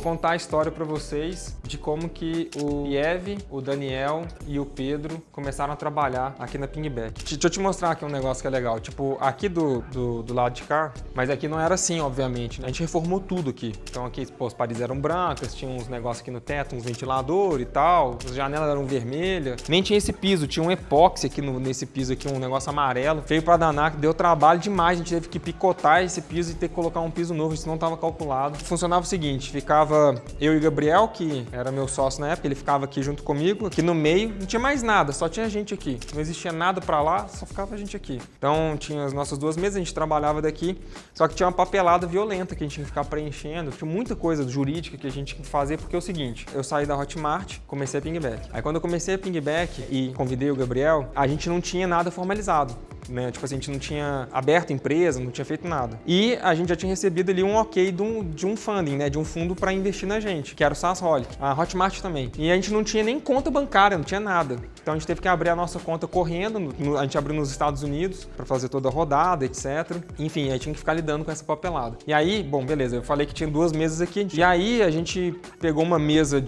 contar a história para vocês de como que o Pieve, o Daniel e o Pedro começaram a trabalhar aqui na Pingback. Deixa eu te mostrar aqui um negócio que é legal. Tipo, aqui do lado de cá, mas aqui não era assim, obviamente, né? A gente reformou tudo aqui. Então aqui, pô, as paredes eram brancas, tinha uns negócios aqui no teto, uns ventiladores e tal, as janelas eram vermelhas. Nem tinha esse piso, tinha um epóxi aqui nesse piso aqui, um negócio amarelo. Feio pra danar, que deu trabalho demais, a gente teve que picotar esse piso e ter que colocar um piso novo, isso não estava calculado. Funcionava o seguinte, ficava eu e o Gabriel, que era meu sócio na época, ele ficava aqui junto comigo, aqui no meio, não tinha mais nada, só tinha gente aqui. Não existia nada pra lá, só ficava a gente aqui. Então tinha as nossas duas mesas, a gente trabalhava daqui, só que tinha uma papelada violenta que a gente tinha que ficar preenchendo, tinha muita coisa jurídica que a gente tinha que fazer, porque é o seguinte, eu saí da Hotmart, comecei a Pingback. Aí quando eu comecei a Pingback e convidei o Gabriel, a gente não tinha nada formalizado. Né? Tipo assim, a gente não tinha aberto empresa, não tinha feito nada. E a gente já tinha recebido ali um ok de um funding, né? De um fundo para investir na gente, que era o SaaSholic, a Hotmart também. E a gente não tinha nem conta bancária, não tinha nada. Então a gente teve que abrir a nossa conta correndo, a gente abriu nos Estados Unidos para fazer toda a rodada, etc. Enfim, aí tinha que ficar lidando com essa papelada. E aí, bom, beleza, eu falei que tinha duas mesas aqui. E aí a gente pegou uma mesa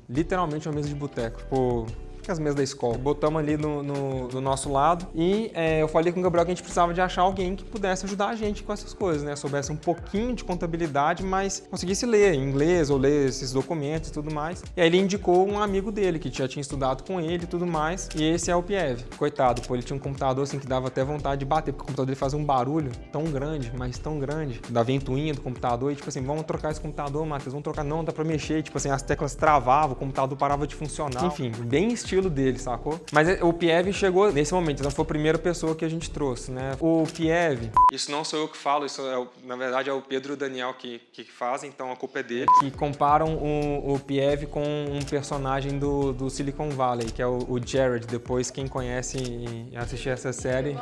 literalmente uma mesa de boteco. Tipo, as mesas da escola. Botamos ali do nosso lado e eu falei com o Gabriel que a gente precisava de achar alguém que pudesse ajudar a gente com essas coisas, né? Soubesse um pouquinho de contabilidade, mas conseguisse ler em inglês ou ler esses documentos e tudo mais. E aí ele indicou um amigo dele que já tinha estudado com ele e tudo mais, e esse é o Pieve. Coitado, pô, ele tinha um computador assim que dava até vontade de bater, porque o computador dele fazia um barulho tão grande, mas tão grande, da ventoinha do computador, e tipo assim, vamos trocar esse computador, Matheus, vamos trocar, não, dá pra mexer, tipo assim, as teclas travavam, o computador parava de funcionar, enfim, bem estilo dele, sacou? Mas o Pieve chegou nesse momento, então foi a primeira pessoa que a gente trouxe, né? O Pieve, isso não sou eu que falo, isso na verdade é o Pedro e o Daniel que fazem, então a culpa é dele. Que comparam o Pieve com um personagem do Silicon Valley, que é o Jared, depois quem conhece e assistir essa série.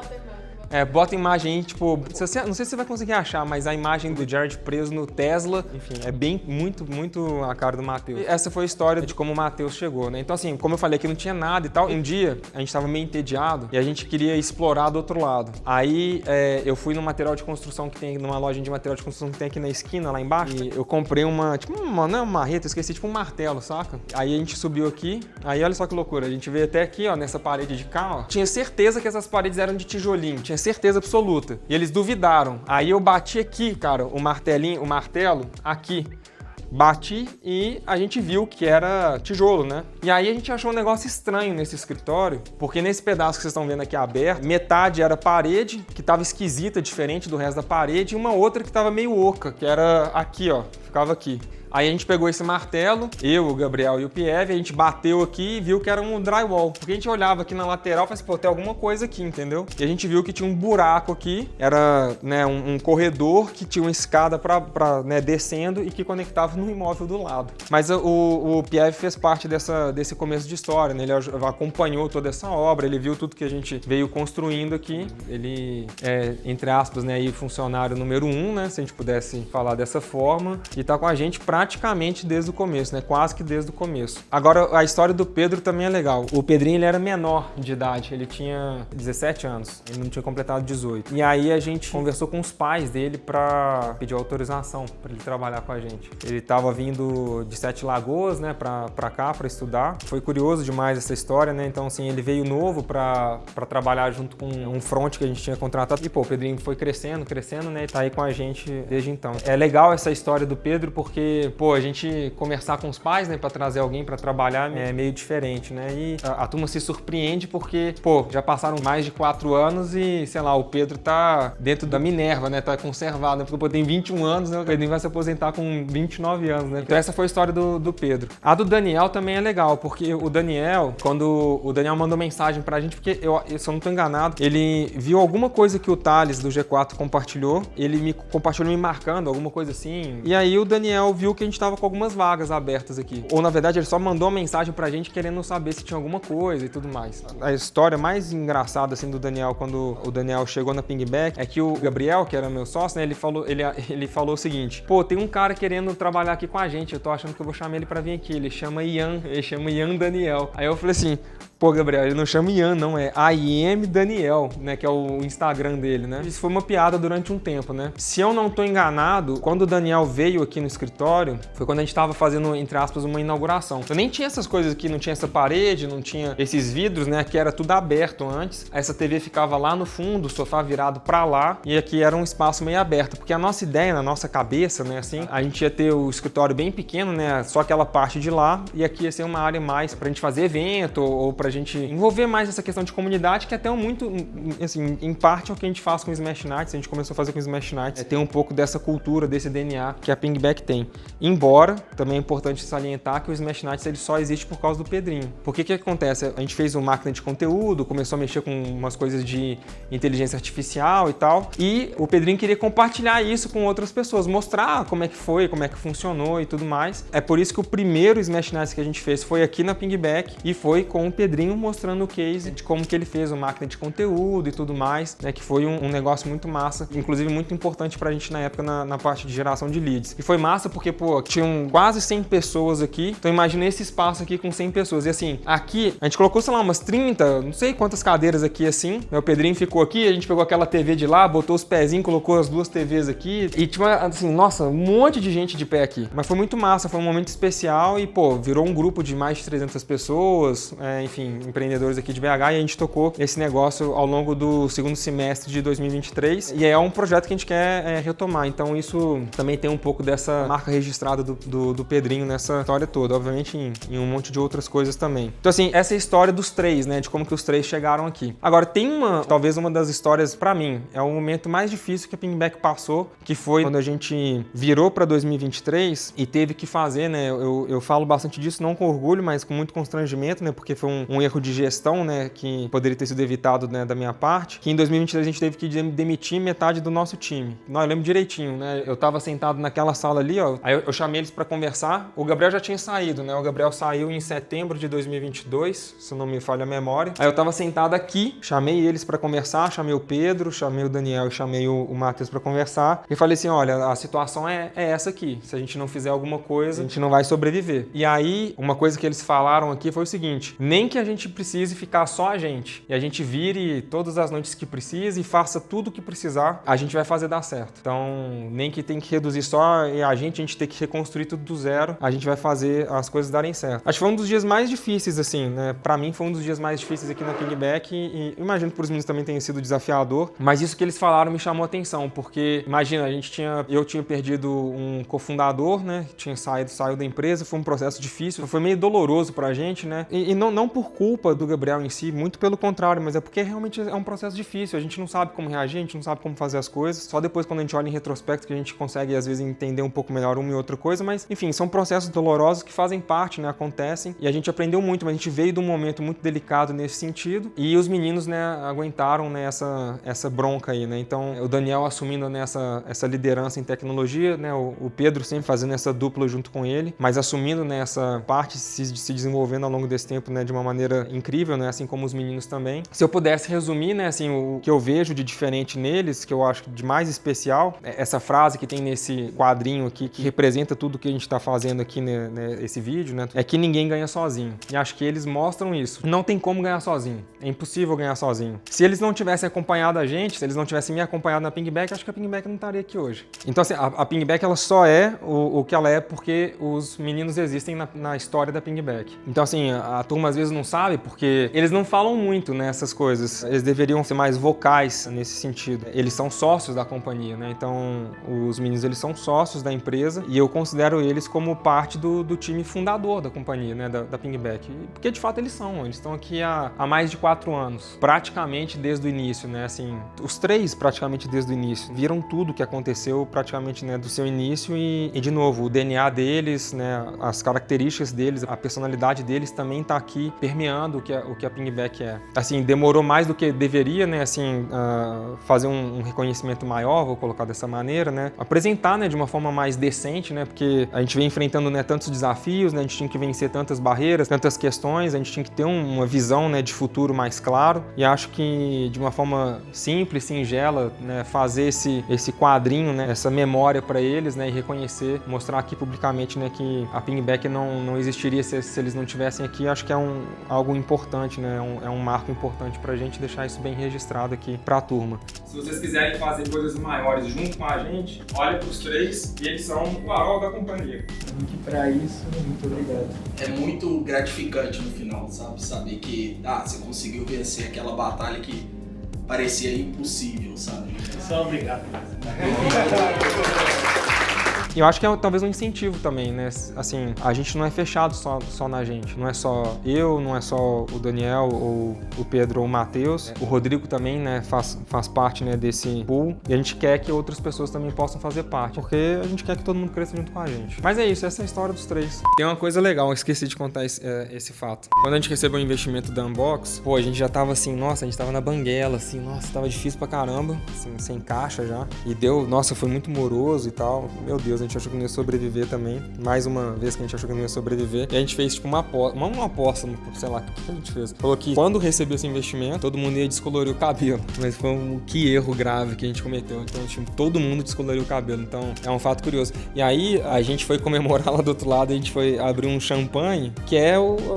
Bota a imagem aí, tipo, não sei se você vai conseguir achar, mas a imagem do Jared preso no Tesla, enfim, é bem, muito a cara do Matheus. E essa foi a história de como o Matheus chegou, né? Então assim, como eu falei aqui não tinha nada e tal, um dia a gente tava meio entediado e a gente queria explorar do outro lado. Aí eu fui no material de construção que tem, numa loja de material de construção que tem aqui na esquina, lá embaixo, e eu comprei não é uma marreta, eu esqueci, tipo um martelo, saca? Aí a gente subiu aqui, aí olha só que loucura, a gente veio até aqui, ó, nessa parede de cá, ó, tinha certeza que essas paredes eram de tijolinho, tinha certeza absoluta. E eles duvidaram. Aí eu bati aqui, cara, o martelo, aqui. Bati e a gente viu que era tijolo, né? E aí a gente achou um negócio estranho nesse escritório, porque nesse pedaço que vocês estão vendo aqui aberto, metade era parede, que tava esquisita, diferente do resto da parede, e uma outra que tava meio oca, que era aqui, ó, ficava aqui. Aí a gente pegou esse martelo, eu, o Gabriel e o Pieve, a gente bateu aqui e viu que era um drywall. Porque a gente olhava aqui na lateral e falou assim, pô, tem alguma coisa aqui, entendeu? E a gente viu que tinha um buraco aqui, era, né, um corredor que tinha uma escada né, descendo e que conectava no imóvel do lado. Mas o Pieve fez parte desse começo de história, né? Ele acompanhou toda essa obra, ele viu tudo que a gente veio construindo aqui. Ele é, entre aspas, né, aí, funcionário número 1, né, se a gente pudesse falar dessa forma, e tá com a gente praticamente desde o começo, né? Quase que desde o começo. Agora, a história do Pedro também é legal. O Pedrinho, ele era menor de idade, ele tinha 17 anos, ele não tinha completado 18. E aí a gente conversou com os pais dele pra pedir autorização pra ele trabalhar com a gente. Ele tava vindo de Sete Lagoas, né, pra cá, pra estudar. Foi curioso demais essa história, né? Então, assim, ele veio novo pra trabalhar junto com um front que a gente tinha contratado. E, pô, o Pedrinho foi crescendo, né? E tá aí com a gente desde então. É legal essa história do Pedro porque, pô, a gente conversar com os pais, né, pra trazer alguém pra trabalhar é meio diferente, né? E a turma se surpreende porque, pô, já passaram mais de 4 anos e, sei lá, o Pedro tá dentro da Minerva, né? Tá conservado, né? Porque, pô, tem 21 anos, né? O Pedrinho vai se aposentar com 29 anos, né? Então essa foi a história do Pedro. A do Daniel também é legal, porque o Daniel, quando o Daniel mandou mensagem pra gente, porque se eu não tô enganado, ele viu alguma coisa que o Thales do G4 compartilhou, ele compartilhou me marcando, alguma coisa assim, e aí o Daniel viu que a gente tava com algumas vagas abertas aqui. Ou, na verdade, ele só mandou uma mensagem pra gente querendo saber se tinha alguma coisa e tudo mais. A história mais engraçada, assim, do Daniel, quando o Daniel chegou na Pingback, é que o Gabriel, que era meu sócio, né, ele falou o seguinte, pô, tem um cara querendo trabalhar aqui com a gente, eu tô achando que eu vou chamar ele pra vir aqui, ele chama Ian Daniel. Aí eu falei assim, Pô, Gabriel, ele não chama Ian, não, é I am Daniel, né, que é o Instagram dele, né? Isso foi uma piada durante um tempo, né? Se eu não tô enganado, quando o Daniel veio aqui no escritório, foi quando a gente tava fazendo, entre aspas, uma inauguração. Eu nem tinha essas coisas aqui, não tinha essa parede, não tinha esses vidros, né, que era tudo aberto antes. Essa TV ficava lá no fundo, o sofá virado pra lá, e aqui era um espaço meio aberto, porque a nossa ideia, na nossa cabeça, né, assim, a gente ia ter o escritório bem pequeno, né, só aquela parte de lá, e aqui ia ser uma área mais pra gente fazer evento, ou pra gente envolver mais essa questão de comunidade, que até muito, assim, em parte é o que a gente faz com o Smash Nights, a gente começou a fazer com o Smash Nights, tem um pouco dessa cultura, desse DNA que a Pingback tem. Embora, também é importante salientar que o Smash Nights ele só existe por causa do Pedrinho. Por que acontece? A gente fez uma máquina de conteúdo, começou a mexer com umas coisas de inteligência artificial e tal, e o Pedrinho queria compartilhar isso com outras pessoas, mostrar como é que foi, como é que funcionou e tudo mais. É por isso que o primeiro Smash Nights que a gente fez foi aqui na Pingback e foi com o Pedrinho mostrando o case de como que ele fez uma máquina de conteúdo e tudo mais, né, que foi um negócio muito massa, inclusive muito importante pra gente na época na parte de geração de leads. E foi massa porque, pô, tinham quase 100 pessoas aqui, então imagina esse espaço aqui com 100 pessoas. E assim, aqui a gente colocou, sei lá, umas 30, não sei quantas cadeiras aqui assim, né, o Pedrinho ficou aqui, a gente pegou aquela TV de lá, botou os pezinhos, colocou as duas TVs aqui e tinha, assim, nossa, um monte de gente de pé aqui. Mas foi muito massa, foi um momento especial e, pô, virou um grupo de mais de 300 pessoas, enfim, empreendedores aqui de BH, e a gente tocou esse negócio ao longo do segundo semestre de 2023 e é um projeto que a gente quer retomar, então isso também tem um pouco dessa marca registrada do Pedrinho nessa história toda, obviamente em um monte de outras coisas também. Então assim, essa é a história dos três, né, de como que os três chegaram aqui. Agora tem talvez uma das histórias, pra mim, é o momento mais difícil que a Pingback passou, que foi quando a gente virou pra 2023 e teve que fazer, né, eu falo bastante disso, não com orgulho, mas com muito constrangimento, né, porque foi um erro de gestão, né, que poderia ter sido evitado, né, da minha parte, que em 2023 a gente teve que demitir metade do nosso time. Não, eu lembro direitinho, né, eu tava sentado naquela sala ali, ó, aí eu chamei eles pra conversar, o Gabriel já tinha saído, né, o Gabriel saiu em setembro de 2022, se não me falha a memória, aí eu tava sentado aqui, chamei eles pra conversar, chamei o Pedro, chamei o Daniel e chamei o Matheus pra conversar, e falei assim, olha, a situação é essa aqui, se a gente não fizer alguma coisa, a gente não vai sobreviver. E aí, uma coisa que eles falaram aqui foi o seguinte, nem que a gente precise ficar só a gente, e a gente vire todas as noites que precisa e faça tudo o que precisar, a gente vai fazer dar certo. Então, nem que tem que reduzir só a gente tem que reconstruir tudo do zero, a gente vai fazer as coisas darem certo. Acho que foi um dos dias mais difíceis, assim, né? Pra mim foi um dos dias mais difíceis aqui na Pingback e imagino que pros meninos também tenha sido desafiador, mas isso que eles falaram me chamou a atenção, porque, imagina, eu tinha perdido um cofundador, né? Saiu da empresa, foi um processo difícil, foi meio doloroso pra gente, né? E não por culpa do Gabriel em si, muito pelo contrário, mas é porque realmente é um processo difícil, a gente não sabe como reagir, a gente não sabe como fazer as coisas, só depois quando a gente olha em retrospecto que a gente consegue às vezes entender um pouco melhor uma e outra coisa, mas enfim, são processos dolorosos que fazem parte, né, acontecem, e a gente aprendeu muito, mas a gente veio de um momento muito delicado nesse sentido, e os meninos, né, aguentaram, né, essa bronca aí, né, então o Daniel assumindo, né, essa liderança em tecnologia, né, o Pedro sempre fazendo essa dupla junto com ele, mas assumindo, né, essa parte se desenvolvendo ao longo desse tempo, né, de uma maneira incrível, né, assim como os meninos também. Se eu pudesse resumir, né, assim, o que eu vejo de diferente neles, que eu acho de mais especial, essa frase que tem nesse quadrinho aqui, que representa tudo que a gente está fazendo aqui, né, esse vídeo, né, é que ninguém ganha sozinho. E acho que eles mostram isso. Não tem como ganhar sozinho. É impossível ganhar sozinho. Se eles não tivessem acompanhado a gente, se eles não tivessem me acompanhado na Pingback, acho que a Pingback não estaria aqui hoje. Então, assim, a Pingback, ela só é o que ela é porque os meninos existem na história da Pingback. Então, assim, a turma às vezes não sabe porque eles não falam muito nessas coisas. Eles deveriam ser mais vocais nesse sentido. Eles são sócios da companhia, né? Então, os meninos, eles são sócios da empresa e eu considero eles como parte do time fundador da companhia, né? Da Pingback. Porque, de fato, eles estão aqui há mais de 4 anos. Praticamente desde o início, né? Assim, os três praticamente desde o início. Viram tudo que aconteceu praticamente, né, do seu início e, de novo, o DNA deles, né? As características deles, a personalidade deles também tá aqui permeando o que a Pingback é. Assim, demorou mais do que deveria, né? Assim, fazer um reconhecimento maior, vou colocar dessa maneira, né? Apresentar, né, de uma forma mais decente, né? Porque a gente vem enfrentando, né, tantos desafios, né? A gente tinha que vencer tantas barreiras, tantas questões, a gente tinha que ter uma visão, né, de futuro mais claro. E acho que de uma forma simples, singela, né, fazer esse quadrinho, né, essa memória para eles, né, e reconhecer, mostrar aqui publicamente, né, que a Pingback não existiria se eles não tivessem aqui. Acho que é algo importante, né? É um marco importante pra gente deixar isso bem registrado aqui pra turma. Se vocês quiserem fazer coisas maiores junto com a gente, olha pros três e eles são o farol da companhia. E pra isso, muito obrigado. É muito gratificante no final, sabe? Saber que você conseguiu vencer aquela batalha que parecia impossível, sabe? Só obrigado. E eu acho que é talvez um incentivo também, né? Assim, a gente não é fechado só na gente. Não é só eu, não é só o Daniel, ou o Pedro ou o Matheus. O Rodrigo também, né, faz parte, né, desse pool. E a gente quer que outras pessoas também possam fazer parte. Porque a gente quer que todo mundo cresça junto com a gente. Mas é isso, essa é a história dos três. Tem uma coisa legal, eu esqueci de contar esse fato. Quando a gente recebeu o investimento da Unbox, a gente já tava assim, nossa, a gente tava na banguela, assim, nossa, tava difícil pra caramba, assim, sem caixa já. E foi muito moroso e tal. Meu Deus, a gente achou que não ia sobreviver também. Mais uma vez que a gente achou que não ia sobreviver. E a gente fez tipo uma aposta, sei lá, o que a gente fez? Falou que quando recebeu esse investimento, todo mundo ia descolorir o cabelo. Mas foi que erro grave que a gente cometeu. Então, tipo, todo mundo descoloriu o cabelo. Então, é um fato curioso. E aí, a gente foi comemorar lá do outro lado, a gente foi abrir um champanhe, que é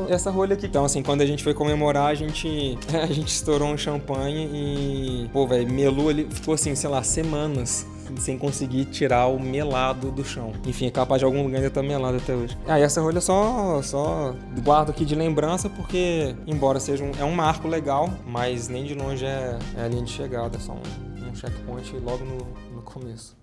essa rolha aqui. Então, assim, quando a gente foi comemorar, a gente estourou um champanhe e, melou ali, ficou assim, sei lá, semanas sem conseguir tirar o melado do chão. Enfim, é capaz de algum lugar ainda tá melado até hoje. E essa rolha só guardo aqui de lembrança porque, embora seja um marco legal, mas nem de longe é a linha de chegada, é só um checkpoint logo no começo.